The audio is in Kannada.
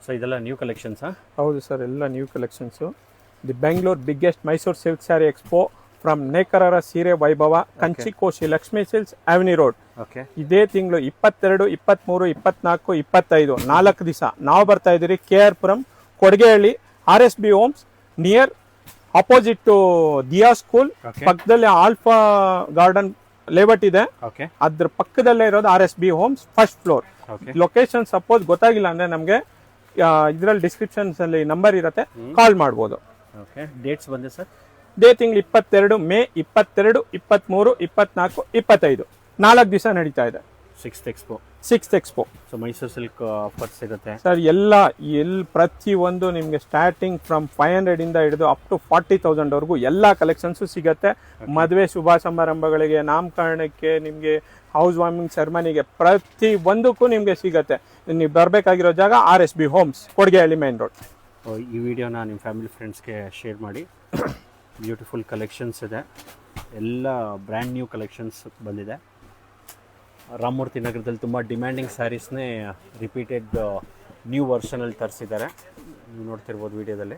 ಸೊ ಇದೆಲ್ಲ ನ್ಯೂ ಕಲೆಕ್ಷನ್ಸಾ? ಹೌದು ಸರ್, ಎಲ್ಲ new collections. The Bengaluru biggest Mysuru silk sari expo from ನೇಕಾರರ ಸೀರೆ ವೈಭವ, ಕಂಚಿಕೋಶಿ, ಲಕ್ಷ್ಮೀ ಸಿಲ್ಕ್ಸ್, ಆವೆನ್ಯೂ ರೋಡ್. ಓಕೆ. ಇದೇ ತಿಂಗಳು 22, 23, 24, 25 4 ದಿವಸ ನಾವು ಬರ್ತಾ ಇದ್ದೀರಿ KR Puram, Kodigehalli, RSB homes near opposite to Diya school ಪಕ್ಕದಲ್ಲಿ ಆಲ್ಫಾ ಗಾರ್ಡನ್ ಲೇಔಟ್ ಇದೆ. ಓಕೆ. ಅದ್ರ ಪಕ್ಕದಲ್ಲೇ ಇರೋದು RSB homes first floor. Location suppose ಗೊತ್ತಾಗಿಲ್ಲ ಅಂದ್ರೆ ನಮಗೆ ಇದರಲ್ಲಿ ಡಿಸ್ಕ್ರಿಪ್ಷನ್ಸ್ ಅಲ್ಲಿ ನಂಬರ್ ಇರುತ್ತೆ, ಕಾಲ್ ಮಾಡ್ಬೋದು. ಓಕೆ. ಡೇಟ್ಸ್ ಬಂದೆ ಸರ್? ಇದೇ ತಿಂಗಳು 22 ಮೇ, 22, 23, 24, 25 4 ದಿವಸ ನಡೀತಾ ಇದೆ. Sixth expo. So Mysuru silk offers ಸಿಗುತ್ತೆ ಸರ್. ಪ್ರತಿಯೊಂದು ನಿಮಗೆ ಸ್ಟಾರ್ಟಿಂಗ್ ಫ್ರಮ್ 500 ಇಂದ ಹಿಡಿದು ಅಪ್ ಟು 40,000 ವರೆಗೂ ಎಲ್ಲ ಕಲೆಕ್ಷನ್ಸು ಸಿಗುತ್ತೆ. ಮದುವೆ ಶುಭ ಸಮಾರಂಭಗಳಿಗೆ, ನಾಮಕರಣಕ್ಕೆ, ನಿಮಗೆ ಹೌಸ್ ವಾರ್ಮಿಂಗ್ ಸೆರೆಮನಿಗೆ, ಪ್ರತಿ ಒಂದಕ್ಕೂ ನಿಮಗೆ ಸಿಗುತ್ತೆ. ನೀವು ಬರಬೇಕಾಗಿರೋ ಜಾಗ RSB homes, Kodigehalli main road. ಈ ವಿಡಿಯೋನ ನಿಮ್ಮ ಫ್ಯಾಮಿಲಿ ಫ್ರೆಂಡ್ಸ್ಗೆ ಶೇರ್ ಮಾಡಿ. ಬ್ಯೂಟಿಫುಲ್ ಕಲೆಕ್ಷನ್ಸ್ ಇದೆ, ಎಲ್ಲ ಬ್ರ್ಯಾಂಡ್ ನ್ಯೂ ಕಲೆಕ್ಷನ್ಸ್ ಬಂದಿದೆ. ರಾಮಮೂರ್ತಿ ನಗರದಲ್ಲಿ ತುಂಬ ಡಿಮ್ಯಾಂಡಿಂಗ್ ಸ್ಯಾರೀಸ್ನೇ ರಿಪೀಟೆಡ್ ನ್ಯೂ ವರ್ಷನಲ್ಲಿ ತರಿಸಿದ್ದಾರೆ, ನೀವು ನೋಡ್ತಿರ್ಬೋದು ವಿಡಿಯೋದಲ್ಲಿ.